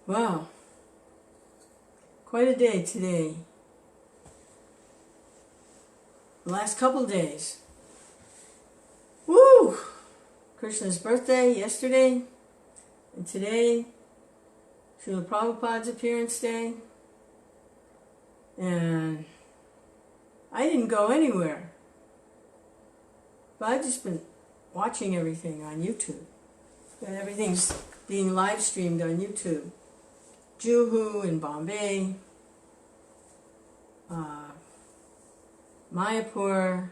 Wow, quite a day today. The last couple days. Woo! Krishna's birthday yesterday, and today, Srila Prabhupada's appearance day. And I didn't go anywhere, but I've just been watching everything on YouTube. And everything's being live streamed on YouTube. Juhu in Bombay, Mayapur,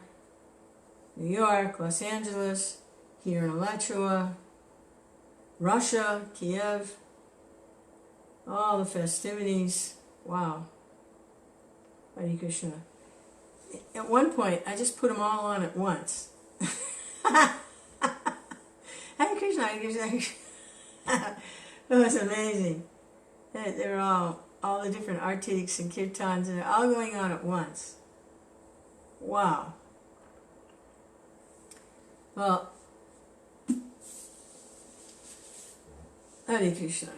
New York, Los Angeles, here in Alachua, Russia, Kiev, all the festivities. Wow. Hare Kṛṣṇa. At one point, I just put them all on at once. Hare Kṛṣṇa, Hare Kṛṣṇa, Hare Kṛṣṇa. It was amazing. They're all the different artiks and kirtans, and they're all going on at once. Wow. Well, Hare Kṛṣṇa.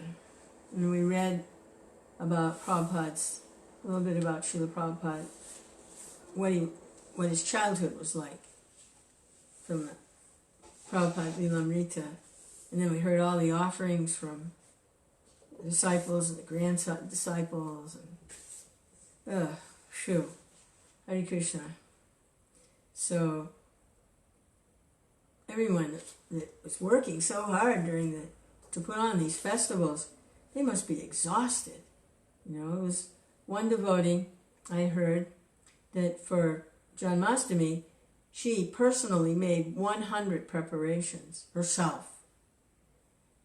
And we read about Prabhupada's, a little bit about Srila Prabhupada, what his childhood was like from Prabhupada Lilamrita. And then we heard all the offerings from the disciples and the disciples. And, phew. Hare Kṛṣṇa. So, everyone that was working so hard to put on these festivals, they must be exhausted. You know, it was one devotee, I heard, that for Janmashtami, she personally made 100 preparations herself.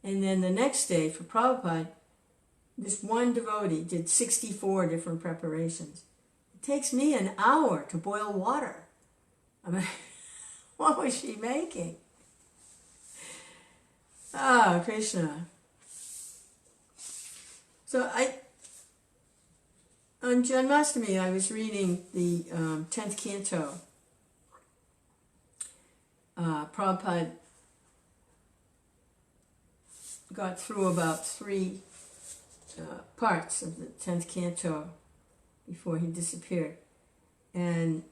And then the next day for Prabhupada, this one devotee did 64 different preparations. It takes me an hour to boil water. I mean, what was she making? Ah, Krishna. So on Janmashtami, I was reading the 10th canto. Prabhupada got through about 3 parts of the 10th canto before he disappeared. And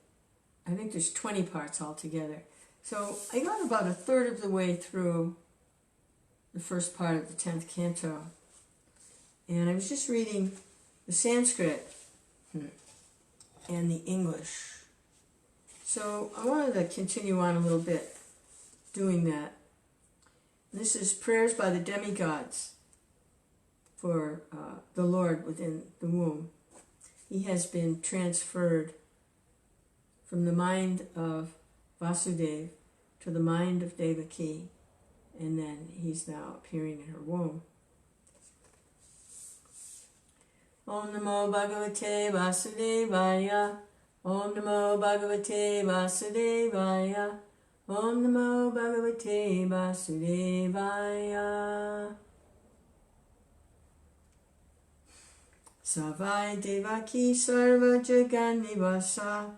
I think there's 20 parts altogether. So I got about a third of the way through the first part of the 10th canto. And I was just reading the Sanskrit and the English. So I wanted to continue on a little bit doing that. This is prayers by the Demigods for the Lord within the womb. He has been transferred from the mind of Vasudeva to the mind of Devaki, and then he's now appearing in her womb. Om Namo Bhagavate Vasudevaya. Om Namo Bhagavate Vasudevaya. Om Namo Bhagavate Vasudevaya. Savai Devaki Sarva Jaganivasa.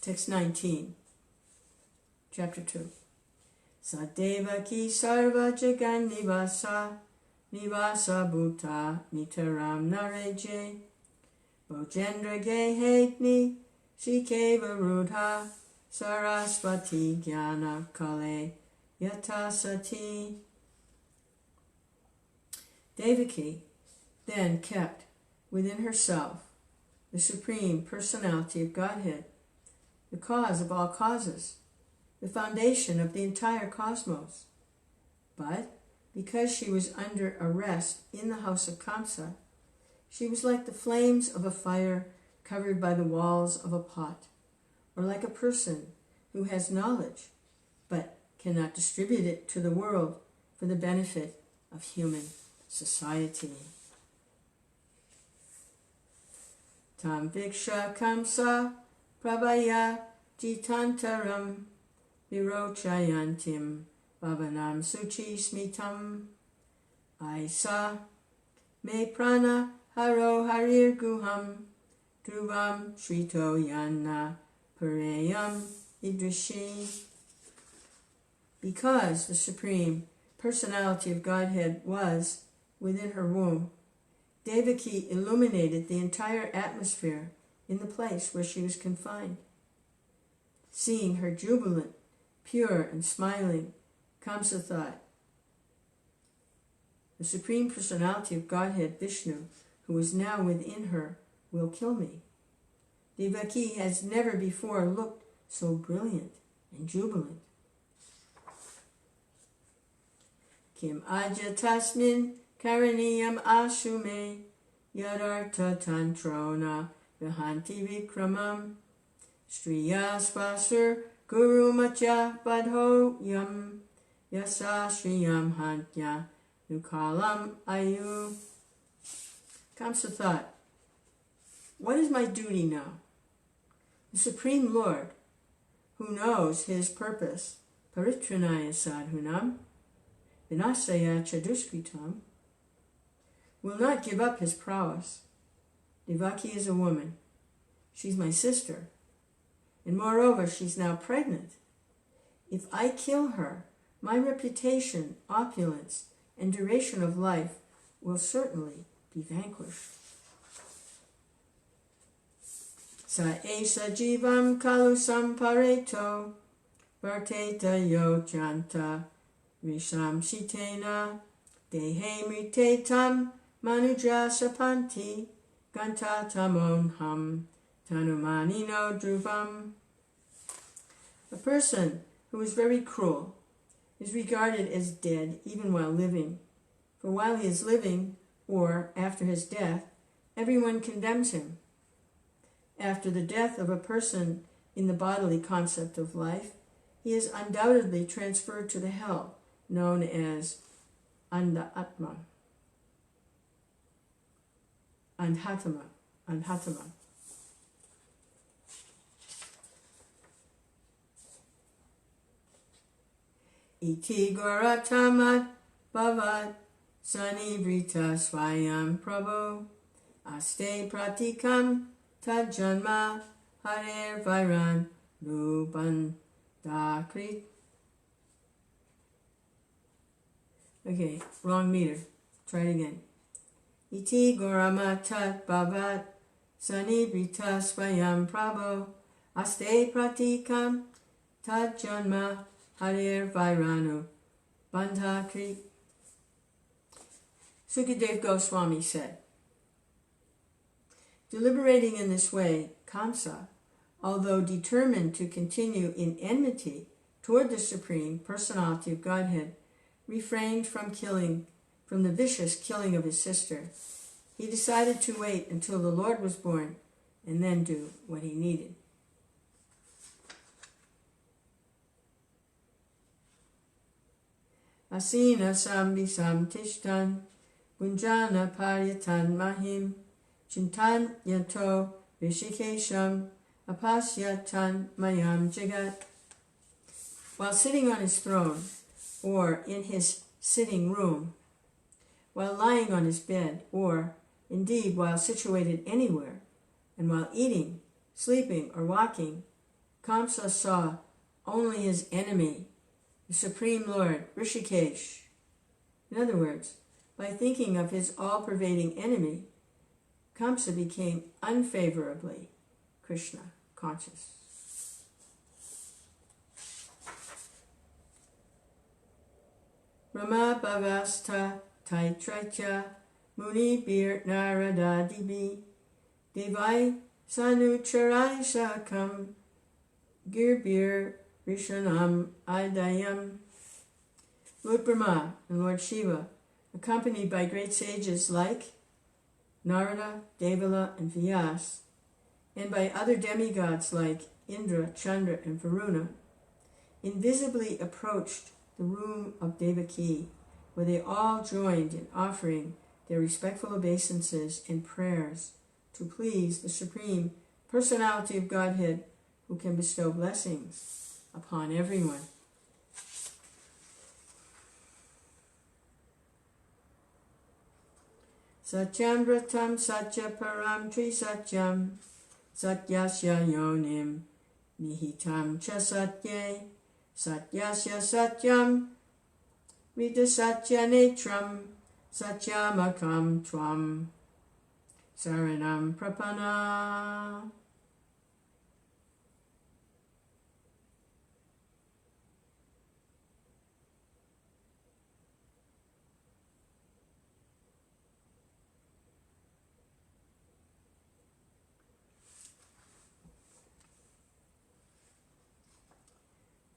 Text 19, chapter 2. Sadevaki Sarva Jaganivasa. Nivasa Bhuta Nitaram Nareje. Bojendra Gehetni Shikeva Rudha. Sarasvati Jnana Kale Yatasati. Devaki then kept within herself the Supreme Personality of Godhead, the cause of all causes, the foundation of the entire cosmos. But because she was under arrest in the house of Kamsa, she was like the flames of a fire covered by the walls of a pot, or like a person who has knowledge but cannot distribute it to the world for the benefit of human society. Tam Viksha Kamsa Prabhaya Jitantaram Virochayantim Bhavanam Suchi Smitam Aisa Me Prana Haro Harir Guham Dhruvam Shrito Yana Pareyam Idrishi. Because the Supreme Personality of Godhead was within her womb, Devaki illuminated the entire atmosphere in the place where she was confined. Seeing her jubilant, pure, and smiling, Kṛṣṇa thought, the Supreme Personality of Godhead, Vishnu, who is now within her, will kill me. Devaki has never before looked so brilliant and jubilant. Kim aja tasmin karaniyam ashume yadartha tantrona vihanti vikramam striya svasur guru macha badho yam yasa shriyam hantya nukalam ayu. Kṛṣṇa thought, what is my duty now? The Supreme Lord, who knows his purpose, paritranaya sadhunam, vinasaya chadushkritam, will not give up his prowess. Devaki is a woman. She's my sister. And moreover, she's now pregnant. If I kill her, my reputation, opulence, and duration of life will certainly be vanquished. Sa esa jivam kalu sampareto varteta yojanta risham shitena dehe mritetam manuja sapanti gantatamon tanumanino dhruvam. A person who is very cruel is regarded as dead even while living, for while he is living, or after his death, everyone condemns him. After the death of a person in the bodily concept of life, he is undoubtedly transferred to the hell known as Andhatama. Iti goratamat bhavat sanivrita swayam prabhu aste pratikam tajanma harer vairan ruban dakrit. Okay, wrong meter. Try it again. Iti goramatat bhavat sanivrita swayam prabhu aste pratikam tajanma harer vairanu bandhakrit. Sukadeva Goswami said, deliberating in this way, Kṛṣṇa, although determined to continue in enmity toward the Supreme Personality of Godhead, refrained from the vicious killing of his sister. He decided to wait until the Lord was born and then do what he needed. Asina sambisam tishtan Gunjana paryatan mahim chintan yato rishikesham apasyatan mayam jagat. While sitting on his throne, or in his sitting room, while lying on his bed, or indeed while situated anywhere, and while eating, sleeping, or walking, Kṛṣṇa saw only his enemy, the Supreme Lord, Rishikesh. In other words, by thinking of his all-pervading enemy, Kṛṣṇa became unfavorably Kṛṣṇa conscious. Brahma Bhavasta Taitraitya Muni Bir Narada Dibi Devai Sanucharai Shakam Girbir Rishanam Idayam. Lord Brahma and Lord Shiva, accompanied by great sages like Narada, Devala, and Vyas, and by other demigods like Indra, Chandra, and Varuna, invisibly approached the room of Devaki, where they all joined in offering their respectful obeisances and prayers to please the Supreme Personality of Godhead, who can bestow blessings upon everyone. Satyam Vratam Satya Param Tri Satyam Satyasya Yonim Nihitam Cha Satye Satyasya Satyam Vidasatya Netram Satyamakam Tvam Saranam Prapana.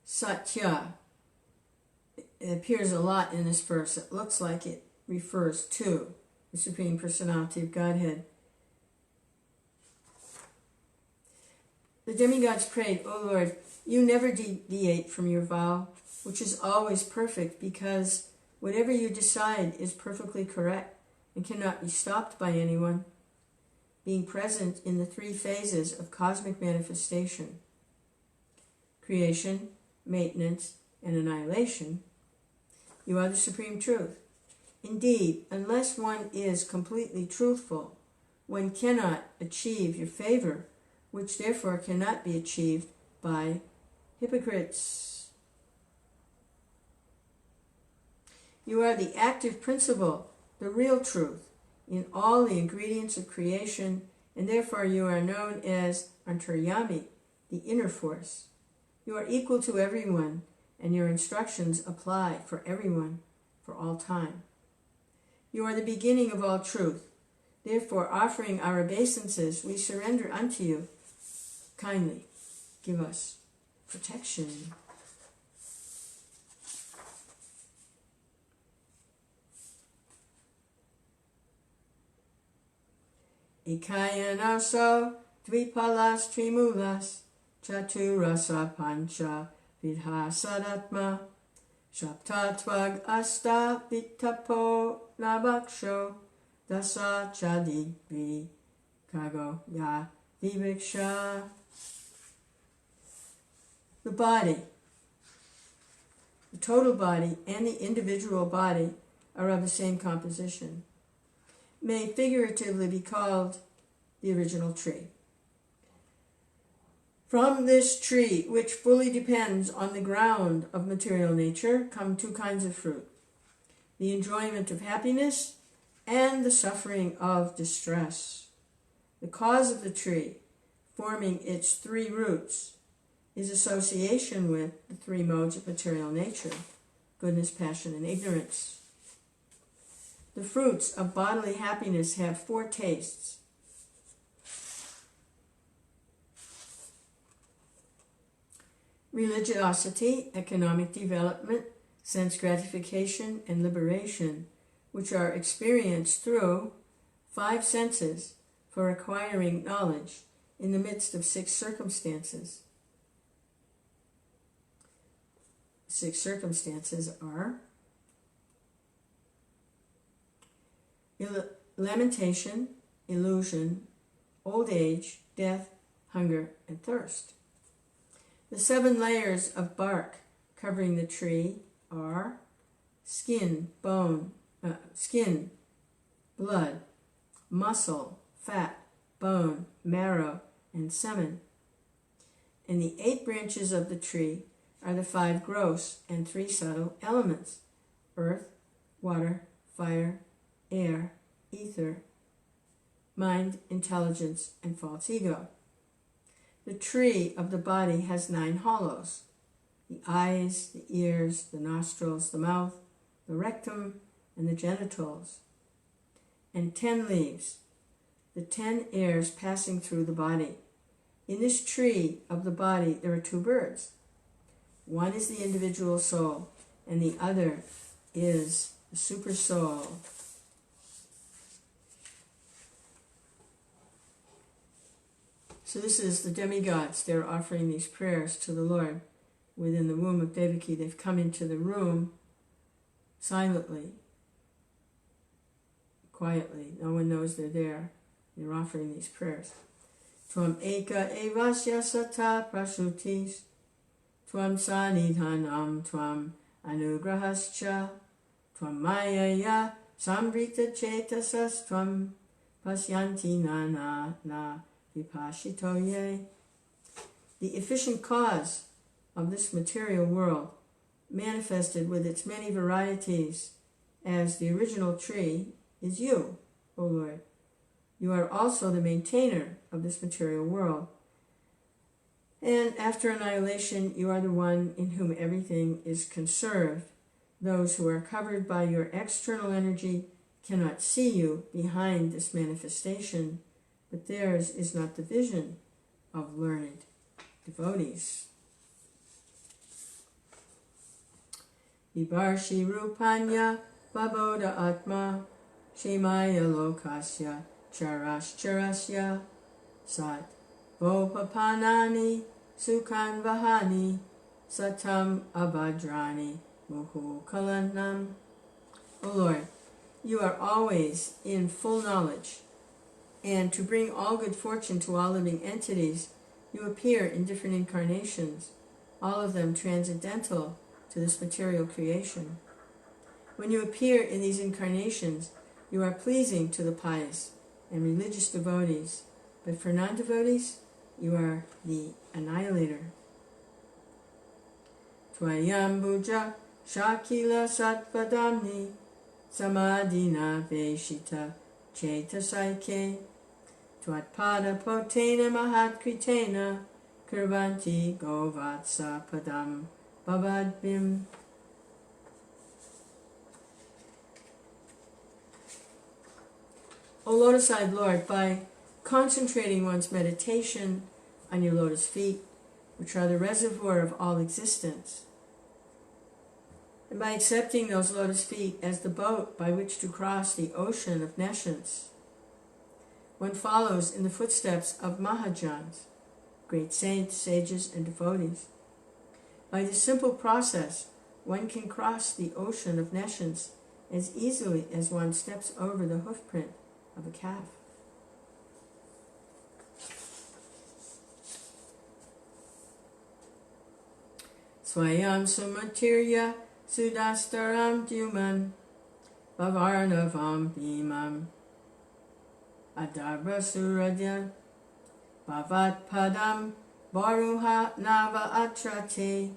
Satya, it appears a lot in this verse. It looks like it refers to the Supreme Personality of Godhead. The demigods prayed, O Lord, you never deviate from your vow, which is always perfect, because whatever you decide is perfectly correct and cannot be stopped by anyone. Being present in the three phases of cosmic manifestation, creation, maintenance, and annihilation, you are the supreme truth. Indeed, unless one is completely truthful, one cannot achieve your favor, which therefore cannot be achieved by hypocrites. You are the active principle, the real truth, in all the ingredients of creation, and therefore you are known as Antaryami, the inner force. You are equal to everyone, and your instructions apply for everyone, for all time. You are the beginning of all truth. Therefore, offering our obeisances, we surrender unto you. Kindly give us protection. Ikayanaso dvipalas trimulas chaturasa pancha vidha sadatma shaptatvag asta vitapo nabaksho dasa chadi vi kago ya viviksha. The body, the total body, and the individual body are of the same composition, may figuratively be called the original tree. From this tree, which fully depends on the ground of material nature, come two kinds of fruit: the enjoyment of happiness and the suffering of distress. The cause of the tree, forming its three roots, is association with the three modes of material nature: goodness, passion, and ignorance. The fruits of bodily happiness have four tastes: religiosity, economic development, sense gratification, and liberation, which are experienced through five senses for acquiring knowledge in the midst of six circumstances. Six circumstances are lamentation, illusion, old age, death, hunger, and thirst. The 7 layers of bark covering the tree are skin, blood, muscle, fat, bone, marrow, and semen. And the 8 branches of the tree are the 5 gross and 3 subtle elements: earth, water, fire, air, ether, mind, intelligence, and false ego. The tree of the body has 9 hollows: the eyes, the ears, the nostrils, the mouth, the rectum, and the genitals, and 10 leaves, the 10 airs passing through the body. In this tree of the body there are 2 birds. One is the individual soul, and the other is the super soul. So this is the demigods. They're offering these prayers to the Lord within the womb of Devaki. They've come into the room silently, quietly. No one knows they're there. They're offering these prayers. Tvam eka evasya sata prashutis, tvam sanidhanam tvam anugrahascha, tvam mayaya samrita chetasas tvam pasyanti na na vipashitoye. The efficient cause of this material world, manifested with its many varieties as the original tree is you, O Lord. You are also the maintainer of this material world. And after annihilation, you are the one in whom everything is conserved. Those who are covered by your external energy cannot see you behind this manifestation, but theirs is not the vision of learned devotees. Vibarshi Rupanya Vaboda Atma Shemaya Lokasya Charasya Sat Vopapanani Sukhan Vahani Satam Abhadrani Muhu Kalanam. O Lord, you are always in full knowledge, and to bring all good fortune to all living entities, you appear in different incarnations, all of them transcendental to this material creation. When you appear in these incarnations, you are pleasing to the pious and religious devotees, but for non-devotees, you are the annihilator. Tvayam Bhuja Shakila Satvadamni Samadhina Veshita Chetasaike Tvatpada Potena Mahatkritena Kurvanti Govatsa Padam Bhavadvim. O lotus-eyed Lord, by concentrating one's meditation on your lotus feet, which are the reservoir of all existence, and by accepting those lotus feet as the boat by which to cross the ocean of nescience, one follows in the footsteps of Mahajans, great saints, sages, and devotees. By this simple process, one can cross the ocean of nescience as easily as one steps over the hoofprint of a calf. Swayam Sumatirya Sudastaram Duman Vavarnavam Bhimam Adarbha Suradya Bhavat Padam Varuha Nava Atrate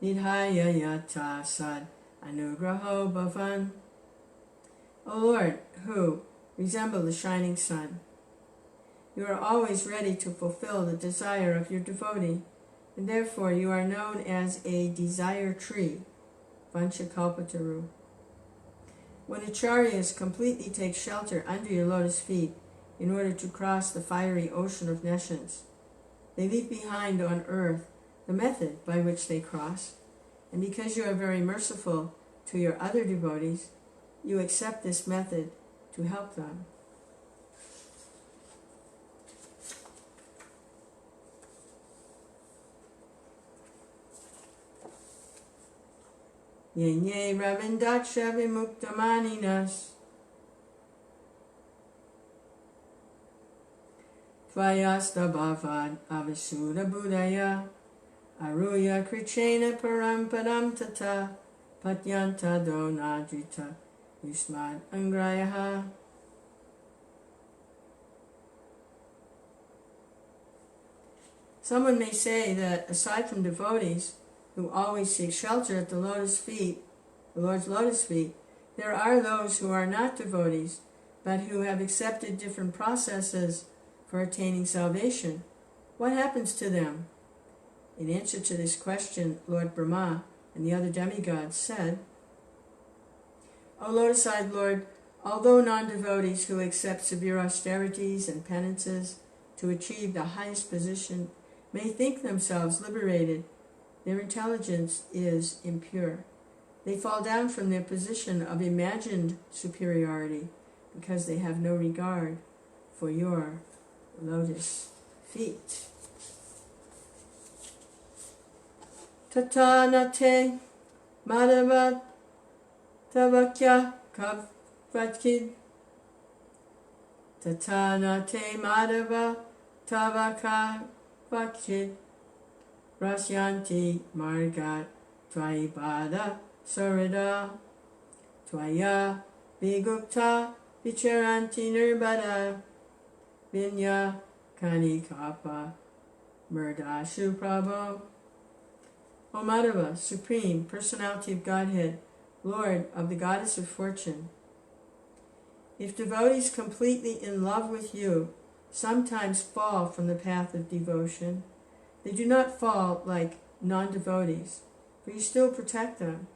Nidhaya Yata Sad Anugraho Bhavan. O Lord, who resemble the shining sun, you are always ready to fulfill the desire of your devotee, and therefore you are known as a desire tree, Vanchakalpataru. When acharyas completely take shelter under your lotus feet in order to cross the fiery ocean of nescience, they leave behind on earth the method by which they cross, and because you are very merciful to your other devotees, you accept this method to help them. Yenye Ravindaksha Vimuktamaninas Tvayasta Bhavad Avisuddha Buddhaya Aruya Kṛṣṇa Parampadam Tata Patyanta Donadrita Yusmad Angrayaha. Someone may say that aside from devotees who always seek shelter at the lotus feet, the Lord's lotus feet, there are those who are not devotees, but who have accepted different processes for attaining salvation. What happens to them? In answer to this question, Lord Brahma and the other demigods said, O lotus-eyed Lord, although non-devotees who accept severe austerities and penances to achieve the highest position may think themselves liberated, their intelligence is impure. They fall down from their position of imagined superiority because they have no regard for your lotus feet. Tatanate Madhava Tavakya Kavatkid Tatanate Madhava Tavaka Vakchid Rasyanti Margat Tvaibada Sarada Tvaya Vigupta Vicharanti Nirbada Vinya Kanikapa Murdashu Prabhu. O Madhava, Supreme Personality of Godhead, Lord of the goddess of fortune. If devotees completely in love with you sometimes fall from the path of devotion, they do not fall like non-devotees, for you still protect them.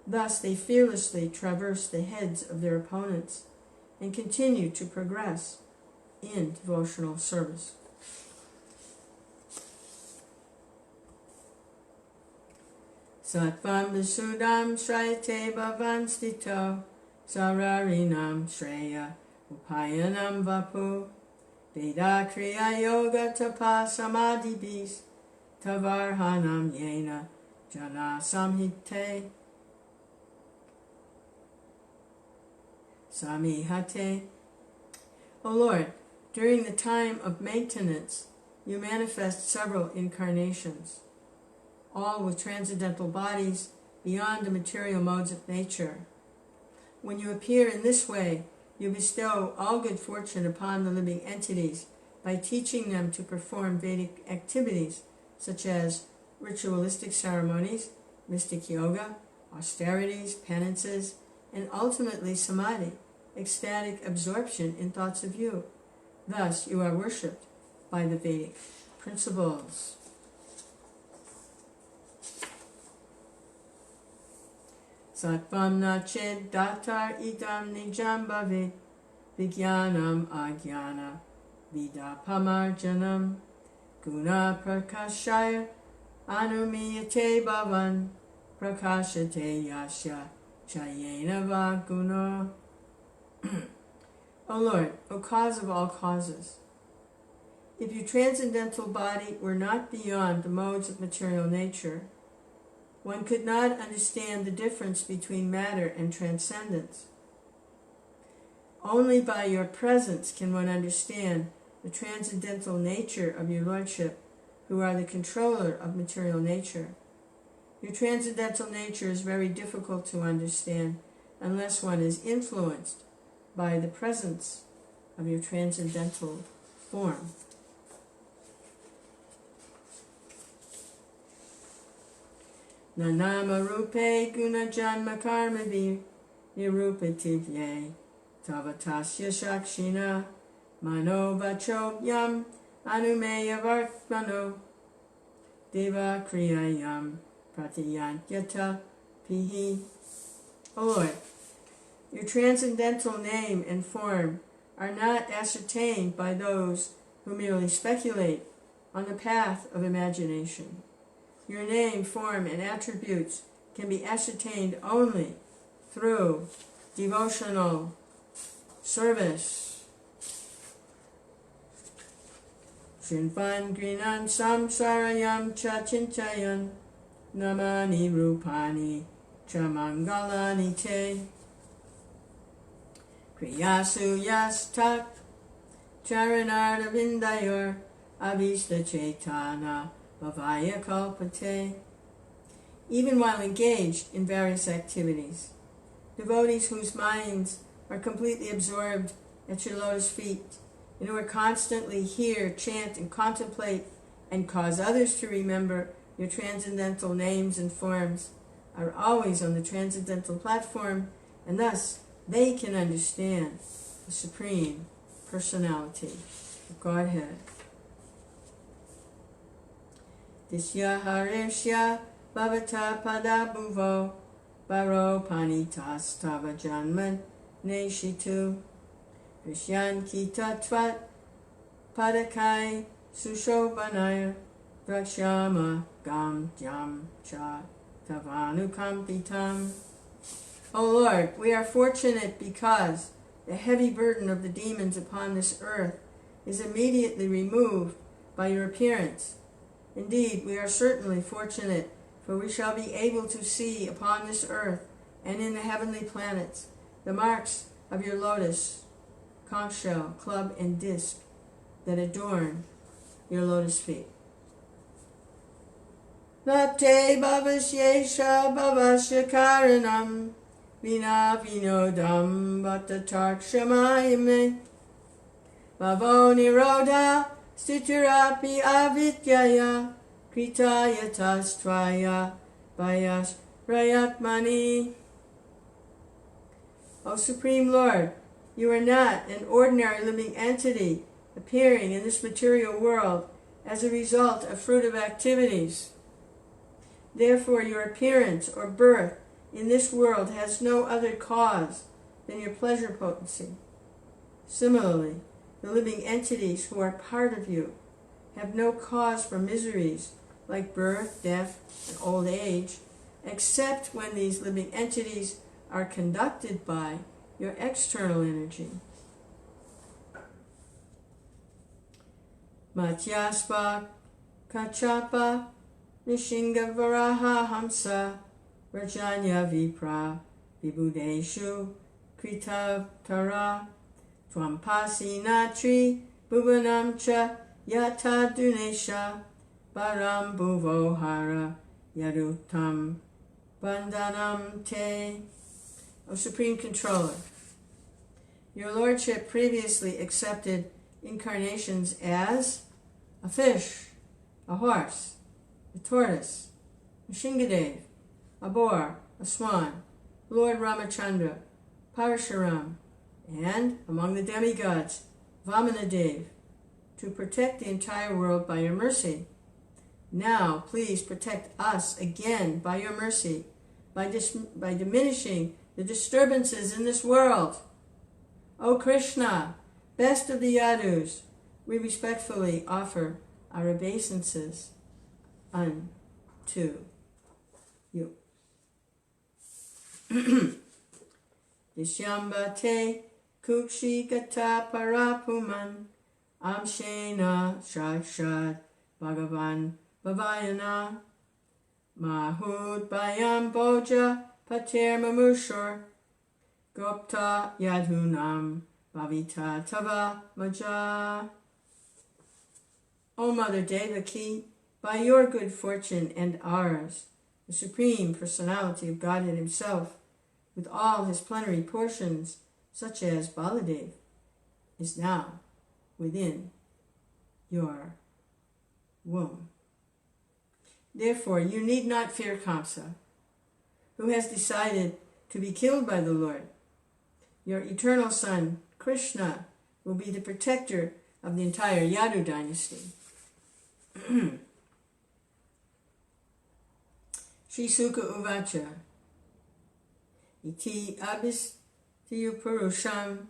Thus they fearlessly traverse the heads of their opponents and continue to progress in devotional service. Sattvam visudam shrayate bhavan stito sararinam shreya upayanam vapu veda kriya yoga tapa samadhibis tavarhanam yena jana samhite samihate. O Lord, during the time of maintenance, you manifest several incarnations, all with transcendental bodies beyond the material modes of nature. When you appear in this way, you bestow all good fortune upon the living entities by teaching them to perform Vedic activities such as ritualistic ceremonies, mystic yoga, austerities, penances, and ultimately samadhi, ecstatic absorption in thoughts of you. Thus you are worshipped by the Vedic principles. Sattvam na ched datar idam nijam bhavet vijnanam ajnana vidapamarjanam guna prakashaya anumiyate bhavan prakashate yasya chayena va guna. O Lord, O cause of all causes, if your transcendental body were not beyond the modes of material nature, one could not understand the difference between matter and transcendence. Only by your presence can one understand the transcendental nature of your Lordship, who are the controller of material nature. Your transcendental nature is very difficult to understand unless one is influenced by the presence of your transcendental form. Nanama rupe guna janma karmavi nirupativye tavatasya shakshina mano vachobhyam anumeya vartmano deva kriyayam pratiyantyata pihi. O Lord, your transcendental name and form are not ascertained by those who merely speculate on the path of imagination. Your name, form, and attributes can be ascertained only through devotional service. Shinvan grinan samsarayam chachinchayan namani rupani chamangalani te kriyasu yastak charanarda vindayor avista chaitana bhavaya kalpate. Even while engaged in various activities, devotees whose minds are completely absorbed at your lotus feet, and who are constantly hear, chant, and contemplate, and cause others to remember your transcendental names and forms, are always on the transcendental platform, and thus they can understand the Supreme Personality of Godhead. Disya hareshya bhavata padabhuvo baro panitas tava janman neshitu Vishyan kita tvat padakai sushobhanaya drakshama gam jam cha tavanukampitam. O Lord, we are fortunate because the heavy burden of the demons upon this earth is immediately removed by your appearance. Indeed, we are certainly fortunate, for we shall be able to see upon this earth and in the heavenly planets the marks of your lotus, conch shell, club, and disc that adorn your lotus feet. Nate bhavasyesha bhavasya karanam vina vinodam bhattatarkshamayame bhavo nirodha stitirapi avidyaya kritaya tastvaya vayas rayatmani. O Supreme Lord, you are not an ordinary living entity appearing in this material world as a result of fruitive activities. Therefore, your appearance or birth in this world has no other cause than your pleasure potency. Similarly, the living entities who are part of you have no cause for miseries like birth, death, and old age, except when these living entities are conducted by your external energy. Matyaspa Kachapa Nishinga Varaha Hamsa Rajanya Vipra Vibudeshu Krita Tara Twampasi Natri Bhuvanam Cha Yata Dunesha Baram Bhuvohara Yarutam Bandhanam Te. O Supreme Controller, your Lordship previously accepted incarnations as a fish, a horse, a tortoise, a Shingadev, a boar, a swan, Lord Ramachandra, Parashuram, and, among the demigods, Vamanadev, to protect the entire world by your mercy. Now, please protect us again by your mercy, by diminishing the disturbances in this world. O Kṛṣṇa, best of the Yadus, we respectfully offer our obeisances unto you. Dishyambate Kukshigata Parapuman Amshena Shakshad Bhagavan Bhavayana Mahud Bayam Boja Pater Mamushur Gopta Yadhunam Bhavita Tava Maja. O Mother Devaki, by your good fortune and ours, the Supreme Personality of Godhead Himself, with all His plenary portions, such as Baladev, is now within your womb. Therefore, you need not fear Kamsa, who has decided to be killed by the Lord. Your eternal son, Kṛṣṇa, will be the protector of the entire Yadu dynasty. Sri Sukha Uvacha Iti Abhistiyu Purusham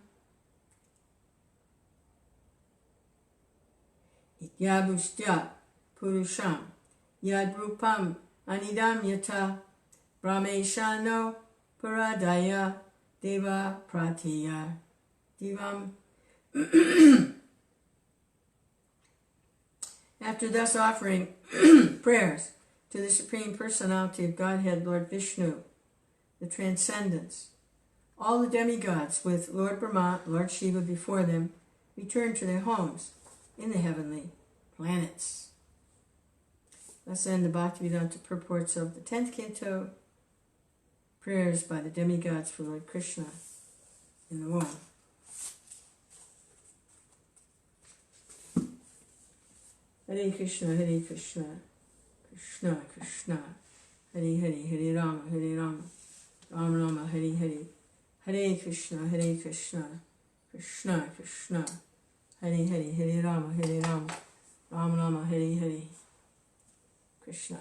Ityabhustya Purusham Yadrupam Anidam Yata Brahmeshano Paradaya Deva Pratya Divam. After thus offering prayers to the Supreme Personality of Godhead, Lord Vishnu, the Transcendence, all the demigods with Lord Brahma, Lord Shiva before them, return to their homes in the heavenly planets. Thus end the Bhaktivedanta purports of the 10th canto, prayers by the demigods for Lord Kṛṣṇa in the womb. Hare Krishna, Hare Krishna, Krishna Krishna, Hare Hare, Hare Rama, Rama Rama, Hare Hare, Hare Krishna, Krishna Krishna, Hare Hare, Hare Rama, Rama Rama, Hare Hare, Krishna.